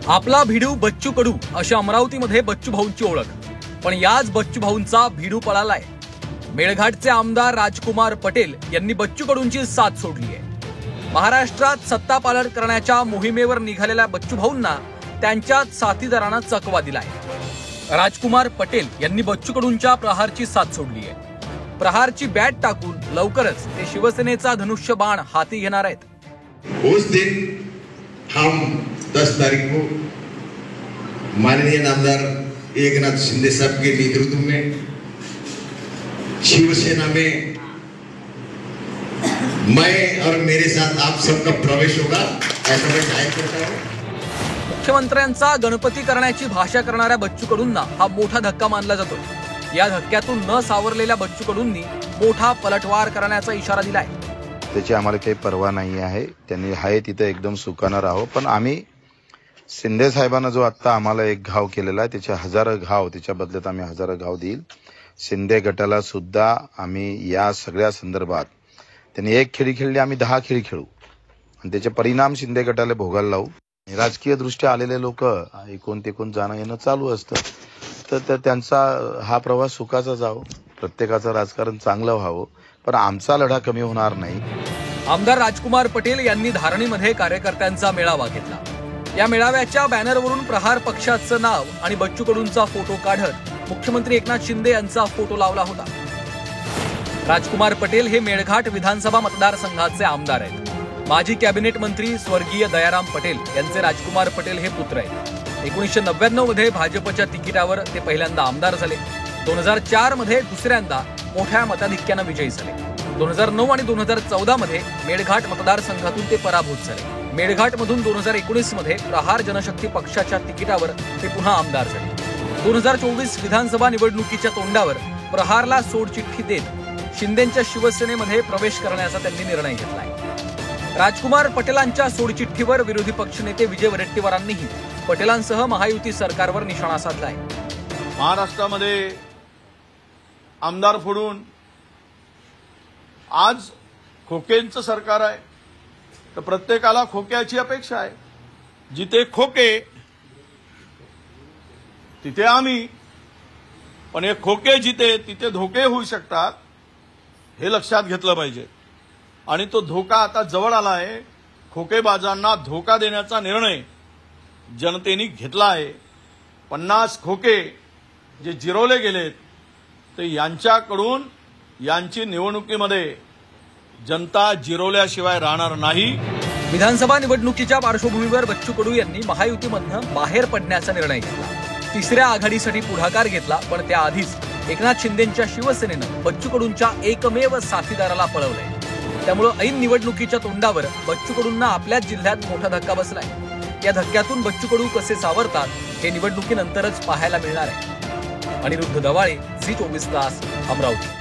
आपला भिडू बच्चू कडू अशा अमरावतीमध्ये बच्चू भाऊंची ओळख. पण याच बच्चू भाऊंचा भिडू पळालाय. मेळघाटचे आमदार राजकुमार पटेल यांनी बच्चू कडूंची साथ सोडली आहे. महाराष्ट्रात सत्ता पालट करण्याच्या मोहिमेवर निघालेल्या बच्चू भाऊंना त्यांच्याच साथीदारांना चकवा दिलाय. राजकुमार पटेल यांनी बच्चू कडूंच्या प्रहारची साथ सोडली आहे. प्रहारची बॅट टाकून लवकरच ते शिवसेनेचा धनुष्य बाण हाती घेणार आहेत. उस दिन हम 10 तारीख को माननीय नामदार एकनाथ शिंदे साहब के नेतृत्व में शिवसेना में मैं और मेरे साथ आप सबका प्रवेश होगा ऐसा मैं जाहिर करता हूं. मुख्यमंत्र्यांचा गणपती करण्याची भाषा करणाऱ्या बच्चू कडूंना हा मोठा धक्का मानला जातो. या धक्क्यातून न सावरलेल्या बच्चू कडूंनी मोठा पलटवार करण्याचा इशारा दिलाय. त्याची आम्हाला काही पर्वा नाही आहे. त्यांनी आहे तिथे एकदम सुखानं राहो. पण आम्ही शिंदे साहेबांना जो आता आम्हाला एक घाव केलेला आहे त्याचे 1000 घाव त्याच्या बदल्यात आम्ही 1000 घाव देईल. शिंदे गटाला सुद्धा आम्ही या सगळ्या संदर्भात त्यांनी एक खेळी खेळली आम्ही 10 खेळी खेळू आणि त्याचे परिणाम शिंदे गटाला भोगायला लावू. राजकीय दृष्ट्या आलेले लोक एकूण तेकून जाणं येणं चालू असतं. तर त्यांचा हा प्रवास सुखाचा जावो. प्रत्येकाचं राजकारण चांगलं व्हावं. पण आमचा लढा कमी होणार नाही. आमदार राजकुमार पटेल यांनी धारणीमध्ये कार्यकर्त्यांचा मेळावा घेतला. या मेळाव्याच्या बॅनरवरून प्रहार पक्षाचं नाव आणि बच्चू कडूंचा फोटो काढत मुख्यमंत्री एकनाथ शिंदे यांचा फोटो लावला होता. राजकुमार पटेल हे मेळघाट विधानसभा मतदारसंघाचे आमदार आहेत. माजी कॅबिनेट मंत्री स्वर्गीय दयाराम पटेल यांचे राजकुमार पटेल हे पुत्र आहेत. 1999 मध्ये भाजपच्या तिकिटावर ते पहिल्यांदा आमदार झाले. 2004 मध्ये दुसऱ्यांदा मोठ्या मताधिक्यानं विजयी झाले. 2009 आणि 2014 मध्ये मेळघाट मतदारसंघातून ते पराभूत झाले. मेळघाटमधून 2019 मध्ये प्रहार जनशक्ती पक्षाच्या तिकिटावर ते पुन्हा आमदार झाले. 2024 विधानसभा निवडणुकीच्या तोंडावर प्रहारला सोडचिठ्ठी देत शिंदेच्या शिवसेनेमध्ये प्रवेश करण्याचा त्यांनी निर्णय घेतलाय. राजकुमार पटेलांच्या सोडचिठ्ठीवर विरोधी पक्षनेते विजय वडेट्टीवारांनीही पटेलांसह महायुती सरकारवर निशाणा साधलाय. महाराष्ट्रामध्ये आमदार फोडून आज खोकेंचं सरकार आहे. तर प्रत्येकाला खोक्याची अपेक्षा आहे. जिथे खोके तिथे आम्ही. पण हे खोके जिथे तिथे धोके होऊ शकतात हे लक्षात घेतलं पाहिजे. आणि तो धोका आता जवळ आला आहे. खोकेबाजांना धोका देण्याचा निर्णय जनतेने घेतला आहे. 50 खोके जे जिरवले गेलेत ते यांच्याकडून यांची निवडणुकीमध्ये जनता जिरवल्याशिवाय राहणार नाही. विधानसभा निवडणुकीच्या पार्श्वभूमीवर बच्चू कडू यांनी महायुतीमधनं बाहेर पडण्याचा निर्णय घेतला. तिसऱ्या आघाडीसाठी पुढाकार घेतला. पण त्याआधीच एकनाथ शिंदेच्या शिवसेनेनं बच्चू कडूंच्या एकमेव साथीदाराला पळवलंय. त्यामुळे ऐन निवडणुकीच्या तोंडावर बच्चू कडूंना आपल्याच जिल्ह्यात मोठा धक्का बसलाय. या धक्क्यातून बच्चू कडू कसे सावरतात हे निवडणुकीनंतरच पाहायला मिळणार आहे. अनिरुद्ध दवाळे, झी 24 तास, अमरावती.